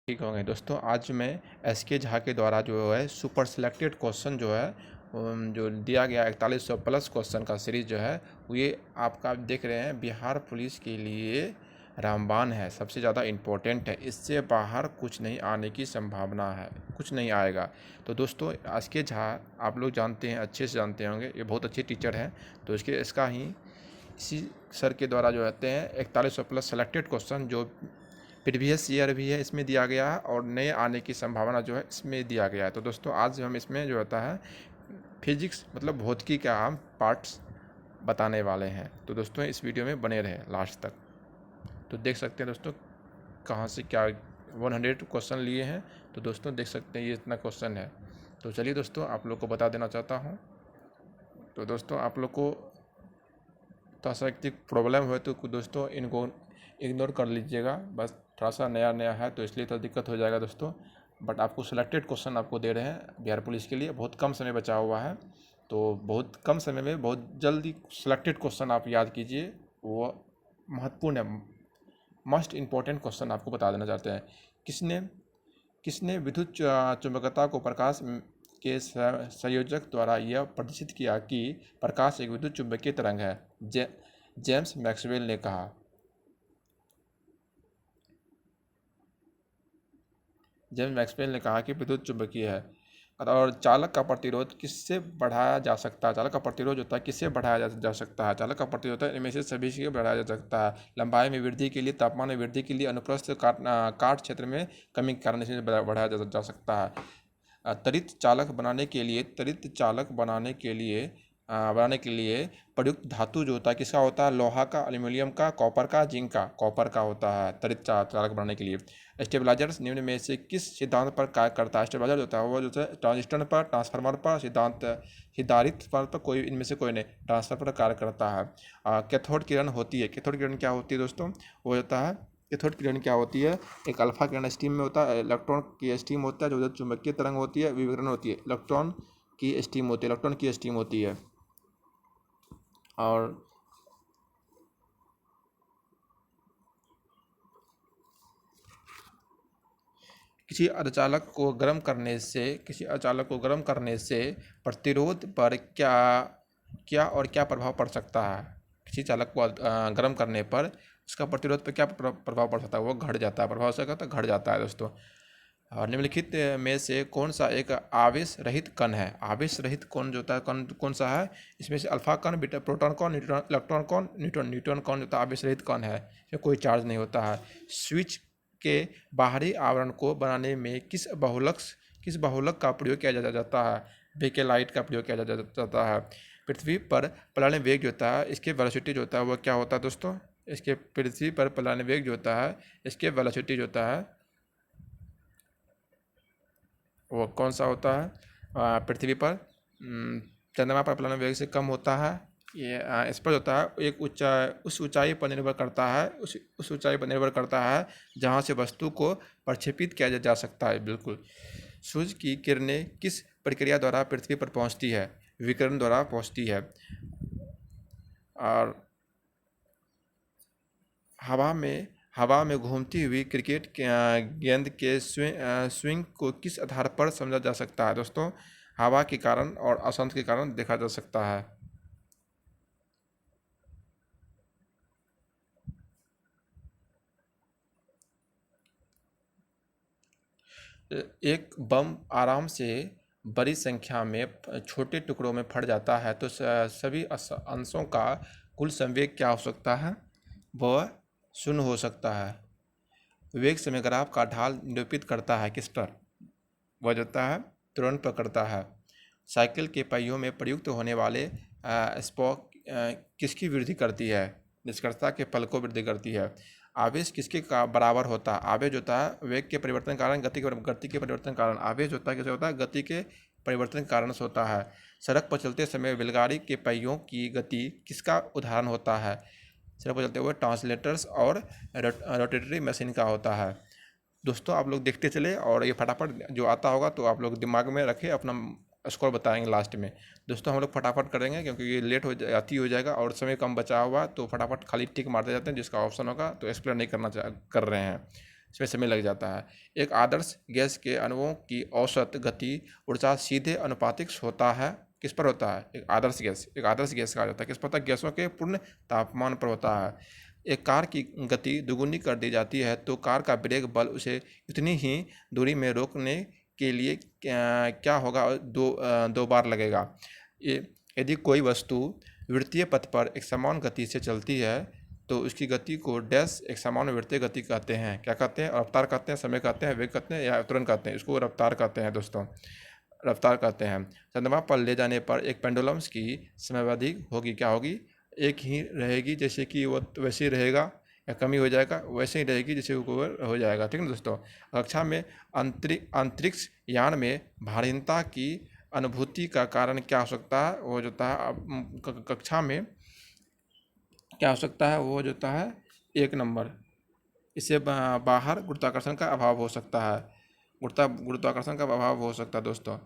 ठीक होंगे दोस्तों। आज मैं एसके झा के द्वारा जो है सुपर सिलेक्टेड क्वेश्चन जो है जो दिया गया 4100 प्लस क्वेश्चन का सीरीज जो है ये आपका देख रहे हैं बिहार पुलिस के लिए रामबाण है, सबसे ज़्यादा इम्पोर्टेंट है। इससे बाहर कुछ नहीं आने की संभावना है, कुछ नहीं आएगा। तो दोस्तों एसके झा आप लोग जानते हैं, अच्छे से जानते होंगे, ये बहुत अच्छे टीचर हैं। तो इसका ही इसी सर के द्वारा जो रहते हैं 4100 प्लस सेलेक्टेड क्वेश्चन जो प्रीवियस ईयर भी है इसमें दिया गया है और नए आने की संभावना जो है इसमें दिया गया है। तो दोस्तों आज हम इसमें जो होता है फिजिक्स मतलब भौतिकी का हम पार्ट्स बताने वाले हैं। तो दोस्तों इस वीडियो में बने रहे लास्ट तक। तो देख सकते हैं दोस्तों कहाँ से क्या 100 क्वेश्चन लिए हैं। तो दोस्तों देख सकते हैं ये इतना क्वेश्चन है। तो चलिए दोस्तों आप लोग को बता देना चाहता हूँ। तो दोस्तों आप लोग को थोड़ा सा प्रॉब्लम हो तो दोस्तों इनको इग्नोर कर लीजिएगा, बस थोड़ा सा नया नया है तो इसलिए थोड़ा दिक्कत हो जाएगा दोस्तों। बट आपको सिलेक्टेड क्वेश्चन आपको दे रहे हैं बिहार पुलिस के लिए, बहुत कम समय बचा हुआ है। तो बहुत कम समय में बहुत जल्दी सिलेक्टेड क्वेश्चन आप याद कीजिए, वो महत्वपूर्ण है, मस्ट इम्पॉर्टेंट क्वेश्चन आपको बता देना चाहते हैं। किसने किसने विद्युत चुंबकता को प्रकाश के संयोजक द्वारा यह प्रदर्शित किया कि प्रकाश एक विद्युत चुंबकीय तरंग है? जेम्स मैक्सवेल ने कहा। जेम्स मैक्सवेल ने कहा कि विद्युत चुंबकीय है। और चालक का प्रतिरोध किससे बढ़ाया जा सकता है? चालक का प्रतिरोध होता है किससे बढ़ाया जा सकता है? चालक का प्रतिरोध है इनमें से सभी से बढ़ाया जा सकता है। लंबाई में वृद्धि के लिए, तापमान में वृद्धि के लिए, अनुप्रस्थ काट क्षेत्र में कमी के कारण इसे बढ़ाया जा सकता है। त्वरित चालक बनाने के लिए प्रयुक्त धातु जो होता है किसका होता है? लोहा का, एल्यूमिनियम का, कॉपर का, जिंक का, कॉपर का होता है त्वरित चालक बनाने के लिए। स्टेबलाइजर निम्न में से किस सिद्धांत पर कार्य करता है? स्टेबलाइजर जो होता है वो जो है ट्रांजिस्टर पर, ट्रांसफार्मर पर, सिद्धांत पर कोई इनमें से कोई नहीं, ट्रांसफर पर कार्य करता है। कैथोड किरण होती है। कैथोड किरण क्या होती है दोस्तों? वो होता है कैथोड किरण क्या होती है? एक अल्फा किरण स्टीम में होता है, इलेक्ट्रॉन की स्टीम होता है, जो चुंबकीय तरंग होती है, विकिरण होती है, इलेक्ट्रॉन की स्टीम होती है। और किसी अर्धचालक को गर्म करने से प्रतिरोध पर क्या प्रभाव पड़ सकता है? किसी चालक को गर्म करने पर उसका प्रतिरोध पर क्या प्रभाव पड़ सकता है? वो घट जाता है, प्रभाव से घट जाता है दोस्तों। और निम्नलिखित में से कौन सा एक आवेश रहित कण है? आवेश रहित कण जो होता है कण कौन सा है? इसमें से अल्फा कण, बीटा प्रोटॉन कण, इलेक्ट्रॉन कण, न्यूट्रॉन कण जो होता है आवेश रहित कण है, इसमें कोई चार्ज नहीं होता है। स्विच के बाहरी आवरण को बनाने में किस बहुलक का प्रयोग किया जाता है? बेकेलाइट का प्रयोग किया जाता है। पृथ्वी पर पलायन वेग जो होता है इसके वेलोसिटी जो होता है वो क्या होता है दोस्तों? इसके पृथ्वी पर पलायन वेग जो होता है इसके वेलोसिटी जो होता है वो कौन सा होता है? पृथ्वी पर चंद्रमा पर पलायन वेग से कम होता है। ये इस पर होता है एक उस ऊंचाई पर निर्भर करता है, उस ऊंचाई पर निर्भर करता है जहाँ से वस्तु को प्रक्षेपित किया जा सकता है। बिल्कुल। सूर्य की किरणें किस प्रक्रिया द्वारा पृथ्वी पर पहुँचती है? विकिरण द्वारा पहुँचती है। और हवा में घूमती हुई क्रिकेट गेंद के स्विंग को किस आधार पर समझा जा सकता है दोस्तों? हवा के कारण और असंत के कारण देखा जा सकता है। एक बम आराम से बड़ी संख्या में छोटे टुकड़ों में फट जाता है तो सभी अंशों का कुल संवेग क्या हो सकता है? वह 0 हो सकता है। वेग समय ग्राफ का ढाल निरूपित करता है किस पर? वह जाता है त्वरण पर करता है। साइकिल के पहियों में प्रयुक्त होने वाले स्पोक किसकी वृद्धि करती है? निष्कर्षता के फल को वृद्धि करती है। आवेश किसके का बराबर होता है? आवेश होता है वेग के परिवर्तन के कारण, गति के परिवर्तन के कारण। आवेश होता है कैसे होता है? गति के परिवर्तन के कारण से होता है। सड़क पर चलते समय बैलगाड़ी के पहियों की गति किसका उदाहरण होता है? सड़क पर चलते हुए ट्रांसलेटर्स और रोटेटरी मशीन का होता है। दोस्तों आप लोग देखते चले और ये फटाफट जो आता होगा तो आप लोग दिमाग में रखें, अपना स्कोर बताएंगे लास्ट में। दोस्तों हम लोग फटाफट करेंगे क्योंकि ये लेट हो जाएगा और समय कम बचा हुआ, तो फटाफट खाली टिक मारते जाते हैं, जिसका ऑप्शन होगा तो एक्सप्लेन नहीं कर रहे हैं। इसमें समय लग जाता है। एक आदर्श गैस के अणुओं की औसत गति ऊर्जा सीधे अनुपातिक होता है, किस पर होता है? एक आदर्श गैस कहा जाता है, किस पर होता है? गैसों के पूर्ण तापमान पर होता है। एक कार की गति दुगुनी कर दी जाती है तो कार का ब्रेक बल उसे इतनी ही दूरी में रोकने के लिए क्या होगा? दो बार लगेगा। यदि कोई वस्तु वृत्तीय पथ पर एक समान गति से चलती है तो उसकी गति को डैश एक समान वृत्तीय गति कहते हैं। क्या कहते हैं? रफ्तार कहते हैं, समय कहते हैं, वेग कहते हैं या तुरंत कहते हैं? इसको रफ्तार कहते हैं दोस्तों, रफ्तार कहते हैं। चंद्रमा पर ले जाने पर एक पेंडुलम्स की समयावधि होगी, क्या होगी? एक ही रहेगी, जैसे कि वो वैसे ही रहेगा, या कमी हो जाएगा वैसे ही रहेगी जैसे वो हो जाएगा। ठीक है दोस्तों। कक्षा में अंतरिक्ष यान में भारीनता की अनुभूति का कारण क्या हो सकता है? वो जो है कक्षा में क्या हो सकता है? वो जो है 1 नंबर, इससे बाहर गुरुत्वाकर्षण का अभाव हो सकता है। गुरुत्वाकर्षण का अभाव हो सकता है दोस्तों।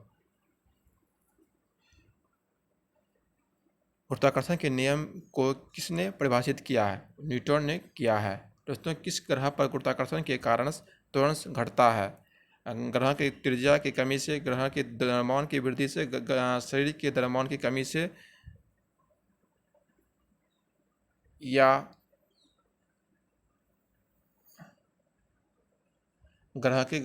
गुरुत्वाकर्षण के नियम को किसने परिभाषित किया है? न्यूटन ने किया है। दोस्तों, किस ग्रह पर गुरुत्वाकर्षण के कारण त्वरण घटता है? ग्रह की त्रिज्या की कमी से, ग्रह के द्रव्यमान की वृद्धि से, शरीर के द्रव्यमान की कमी से, या ग्रह की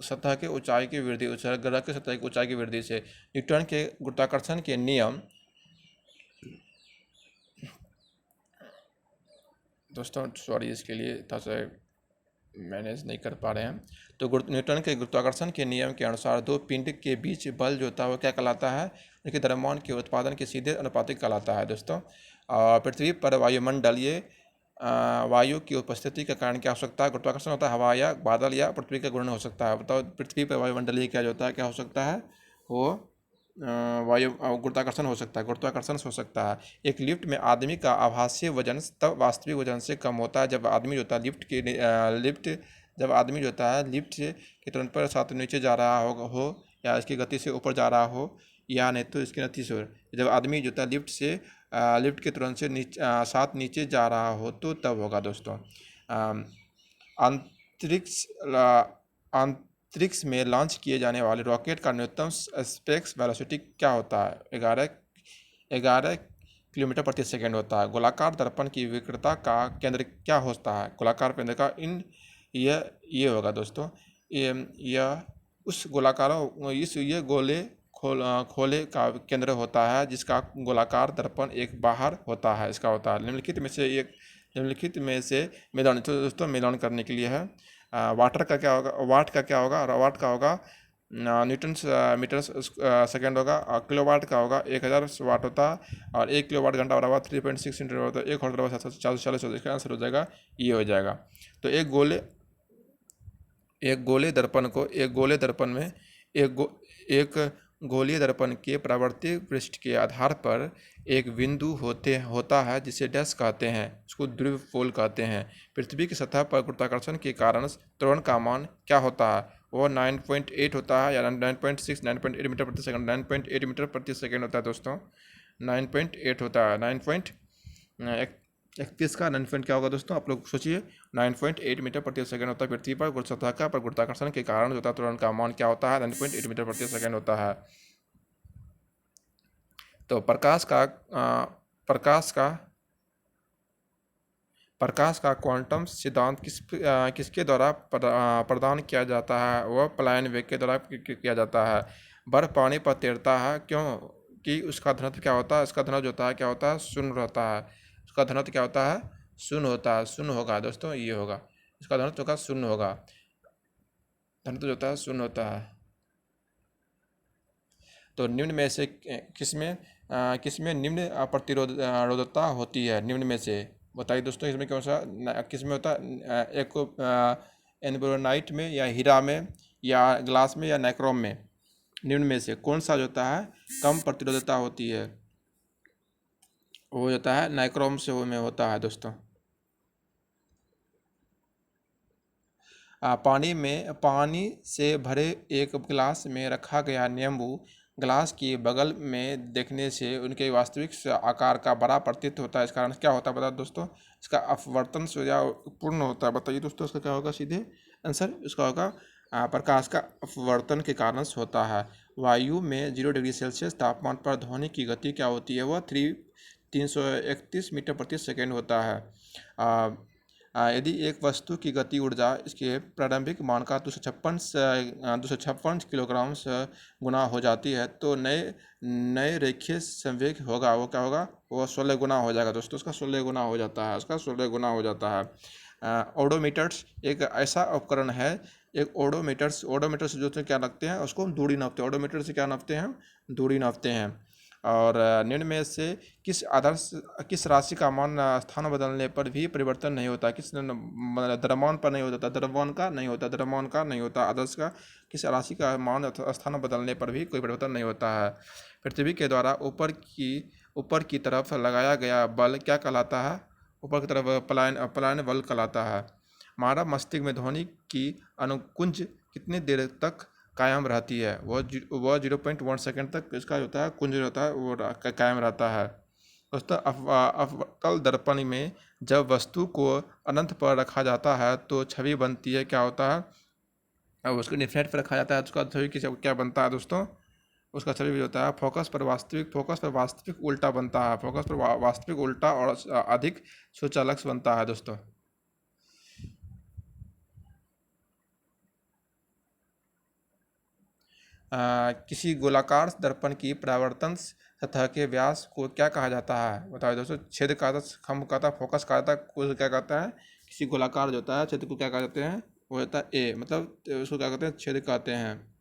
सतह की ऊंचाई की वृद्धि, ग्रह की सतह की ऊंचाई की वृद्धि से। न्यूटन के गुरुत्वाकर्षण के नियम, दोस्तों सॉरी इसके लिए थोड़ा सा मैनेज नहीं कर पा रहे हैं। तो न्यूटन के गुरुत्वाकर्षण के नियम के अनुसार दो पिंड के बीच बल जो होता है वो क्या कहलाता है? उनके द्रव्यमान के उत्पादन के सीधे अनुपातिक कहलाता है दोस्तों। पृथ्वी पर वायुमंडलीय वायु की उपस्थिति का कारण क्या हो सकता है? गुरुत्वाकर्षण होता है हवा या बादल या पृथ्वी का घूर्णन हो सकता है। बताओ, पृथ्वी पर वायुमंडलीय क्या होता है, क्या हो सकता है? वो वायु गुरुत्वाकर्षण हो सकता है, गुरुत्वाकर्षण हो सकता है। एक लिफ्ट में आदमी का आभासी वजन तब वास्तविक वजन से कम होता है जब आदमी जो होता है जब आदमी जो होता है लिफ्ट के तुरंत पर साथ नीचे जा रहा हो या इसकी गति से ऊपर जा रहा हो, या नहीं तो इसके नतीजे से जब आदमी जो होता है लिफ्ट के तुरंत से साथ नीचे जा रहा हो तो तब होगा दोस्तों। अंतरिक्ष अंतरिक्ष में लॉन्च किए जाने वाले रॉकेट का न्यूनतम स्पेस वेलोसिटी क्या होता है? 11 किलोमीटर प्रति सेकंड होता है। गोलाकार दर्पण की विकृता का केंद्र क्या होता है? गोलाकार केंद्र का ये होगा दोस्तों। यह उस ये खोले का केंद्र होता है जिसका गोलाकार दर्पण एक बाहर होता है, इसका होता है। निम्नलिखित में से मिलान, तो दोस्तों मिलान करने के लिए है। वाट का क्या होगा? वाट का होगा न्यूटन मीटर सेकेंड होगा। और किलोवाट का होगा 1000 वाट होता है। और 1 किलोवाट घंटा बराबर 3.6 इंटू होता है 1 बराबर 440 होता है। इसका आंसर हो जाएगा, ये हो जाएगा। तो एक गोले दर्पण को एक गोलीय दर्पण के परावर्तित पृष्ठ के आधार पर एक बिंदु होता है जिसे डैश कहते हैं, उसको ध्रुव पोल कहते हैं। पृथ्वी की सतह पर गुरुत्वाकर्षण के कारण त्वरण का मान क्या होता है? वो 9.8 होता है या 9.6, 9.8 मीटर प्रति सेकंड, 9.8 मीटर प्रति सेकंड होता है दोस्तों। 9.8 होता है। 9.31 का 9 क्या होगा दोस्तों? आप लोग सोचिए। 9.8 मीटर प्रति सेकंड होता है पृथ्वी पर सतह का, पर गुरुत्वाकर्षण के कारण जो होता है त्वरण का मान क्या होता है? 9.8 मीटर प्रति सेकंड होता है। तो प्रकाश का क्वांटम सिद्धांत किसके द्वारा प्रदान किया जाता है? वह पलायन वेग के द्वारा किया जाता है। बर्फ पानी पर तैरता है क्योंकि उसका घनत्व क्या होता है? इसका घनत्व जो होता है क्या होता है? शून्य रहता है। उसका घनत्व क्या होता है? शून्य होता है। शून्य होगा दोस्तों, ये होगा। इसका घनत्व होगा शून्य होगा। घनत्व जो होता है शून्य होता है। तो निम्न में से किसमें निम्न प्रतिरोधकता होती है? निम्न में से बताइए दोस्तों, इसमें कौन सा किस में होता है? एक एल्बोनाइट में या हीरा में या ग्लास में या नाइक्रोम में? निम्न में से कौन सा जो होता है कम प्रतिरोधकता होती है? वो होता है नाइक्रोम से में होता है दोस्तों। पानी से भरे एक गिलास में रखा गया नींबू ग्लास के बगल में देखने से उनके वास्तविक आकार का बड़ा प्रतीत होता है। इस कारण क्या होता है बता दोस्तों? इसका अपवर्तन या पूर्ण होता है। बताइए दोस्तों, इसका क्या होगा? सीधे आंसर इसका होगा प्रकाश का अपवर्तन के कारण से होता है। वायु में 0 डिग्री सेल्सियस तापमान पर ध्वनि की गति क्या होती है? वह 331 मीटर प्रति सेकेंड होता है। यदि एक वस्तु की गति ऊर्जा इसके प्रारंभिक मान का 256 किलोग्राम से गुना हो जाती है तो नए नए रेखीय संवेग होगा, वो क्या होगा? वो 16 गुना हो जाएगा दोस्तों, उसका 16 गुना हो जाता है, उसका 16 गुना हो जाता है। ओडोमीटर्स एक ऐसा उपकरण है, एक ओडोमीटर्स जो क्या नापते हैं, उसको हम दूरी नापते हैं। ओडोमीटर से क्या नापते हैं? दूरी नापते हैं। और निम्न में से किस राशि का मान स्थान बदलने पर भी परिवर्तन नहीं होता? किस द्रव्यमान पर नहीं होता? द्रव्यमान का नहीं होता। आदर्श का किस राशि का मान स्थान बदलने पर भी कोई परिवर्तन नहीं होता है? पृथ्वी के द्वारा ऊपर की तरफ लगाया गया बल क्या कहलाता है? ऊपर की तरफ पलायन बल कहलाता है। मानव मस्तिष्क में ध्वनि की अनुकुंज कितनी देर तक कायम रहती है? वह 0.1 सेकेंड तक इसका जो होता है कुंज होता है वो कायम रहता है। दोस्तों अवतल दर्पण में जब वस्तु को अनंत पर रखा जाता है तो छवि बनती है, क्या होता है? अब उसको इन्फिनिट पर रखा जाता है, उसका छवि क्या बनता है दोस्तों? उसका छवि होता है फोकस पर वास्तविक उल्टा बनता है। फोकस पर वास्तविक उल्टा और अधिक सुचालक बनता है दोस्तों। किसी गोलाकार दर्पण की परावर्तन सतह के व्यास को क्या कहा जाता है? बताओ दोस्तों। छेद कहता, खम्भ कहता, फोकस कहता, कुछ क्या कहता है? किसी गोलाकार जो होता है छेद को क्या कहते हैं? वो होता है ए, मतलब उसको क्या कहते हैं? छेद कहते हैं।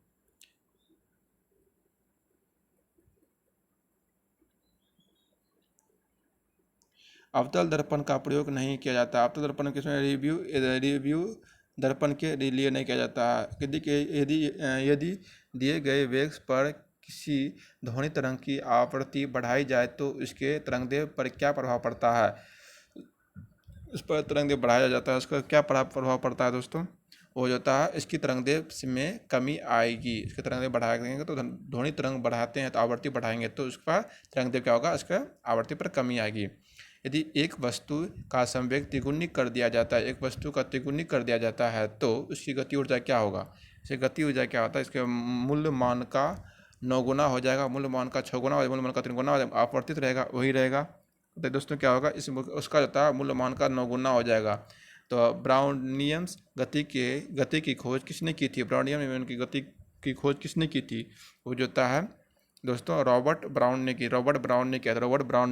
अवतल दर्पण का प्रयोग नहीं किया जाता। अवतल दर्पण किसमें? रिव्यू दर्पण के लिए नहीं किया जाता है। यदि दिए गए वेग पर किसी ध्वनि तरंग की आवृत्ति बढ़ाई जाए तो इसके तरंगदैर्घ्य पर क्या प्रभाव पड़ता है? इस पर तरंगदैर्घ्य बढ़ाया जाता है, उसका क्या प्रभाव पड़ता है दोस्तों? वो जो होता है इसकी तरंगदैर्घ्य में कमी आएगी। इसके तरंगदैर्घ्य बढ़ाएंगे तो ध्वनि तरंग बढ़ाते हैं तो आवृत्ति बढ़ाएंगे तो उसका तरंगदैर्घ्य क्या होगा? इसका आवृत्ति पर कमी आएगी। यदि एक वस्तु का संवेग त्रिगुणित कर दिया जाता है, एक वस्तु का त्रिगुणित कर दिया जाता है तो उसकी गति ऊर्जा क्या होगा? इसकी गति ऊर्जा क्या होता है? इसके मूल्य मान का 9 गुना हो जाएगा, मूल्य मान का 6 गुना हो जाएगा, मूल्य मान का 3 गुना हो जाएगा, अपवर्तित रहेगा वही रहेगा। तो दोस्तों क्या होगा? उसका होता है मूल्य मान का 9 गुना हो जाएगा। तो ब्राउनियन गति की खोज किसने की थी? ब्राउनियन की गति की खोज किसने की थी? वो जो होता है दोस्तों रॉबर्ट ब्राउन ने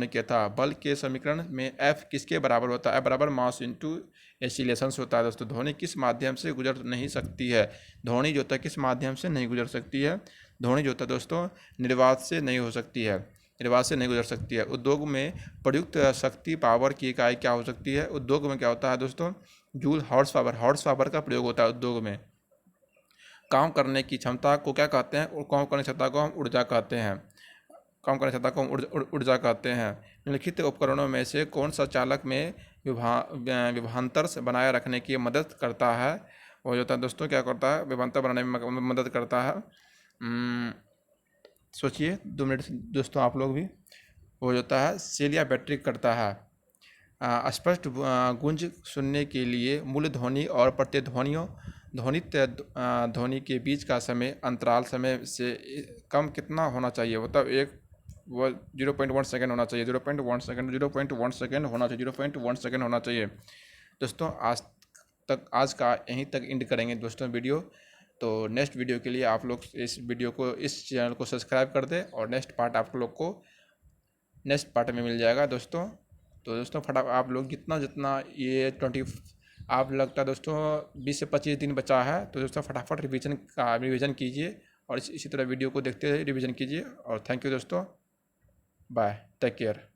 किया था। बल के समीकरण में F किसके बराबर होता है? F बराबर मास इंटू एक्सीलरेशन होता है दोस्तों। ध्वनि किस माध्यम से गुजर नहीं सकती है? ध्वनि जो होता है किस माध्यम से नहीं गुजर सकती है? ध्वनि जो होता है दोस्तों निर्वात से नहीं हो सकती है, निर्वात से नहीं गुजर सकती है। उद्योग में प्रयुक्त शक्ति पावर की इकाई क्या हो सकती है? उद्योग में क्या होता है दोस्तों? जूल हॉर्स पावर का प्रयोग होता है उद्योग में। काम करने की क्षमता को क्या कहते हैं? और काम करने की क्षमता को हम ऊर्जा कहते हैं। काम करने की क्षमता को हम ऊर्जा कहते हैं। निम्नलिखित उपकरणों में से कौन सा चालक में विभवांतर बनाए रखने की मदद करता है? वो जो होता है दोस्तों क्या करता है? विभवांतर बनाने में मदद करता है। सोचिए 2 मिनट दोस्तों आप लोग भी। वो जो होता है सेल या बैटरी करता है। स्पष्ट गूंज सुनने के लिए मूल ध्वनि और प्रतिध्वनियों ध्वनि के बीच का अंतराल समय से कम कितना होना चाहिए? मतलब वो 0.1 सेकेंड होना चाहिए। 0.1 सेकेंड होना चाहिए। 0.1 सेकेंड होना चाहिए। दोस्तों आज का यहीं तक एंड करेंगे दोस्तों वीडियो। तो नेक्स्ट वीडियो के लिए आप लोग इस चैनल को सब्सक्राइब कर दें और नेक्स्ट पार्ट आप लोग को नेक्स्ट पार्ट में मिल जाएगा दोस्तों। तो दोस्तों फटाफट आप लोग जितना ये 20 आप लगता है दोस्तों 20 से 25 दिन बचा है तो दोस्तों फटाफट रिवीजन कीजिए और इसी तरह वीडियो को देखते रहिए, रिवीजन कीजिए। और थैंक यू दोस्तों, बाय, टेक केयर।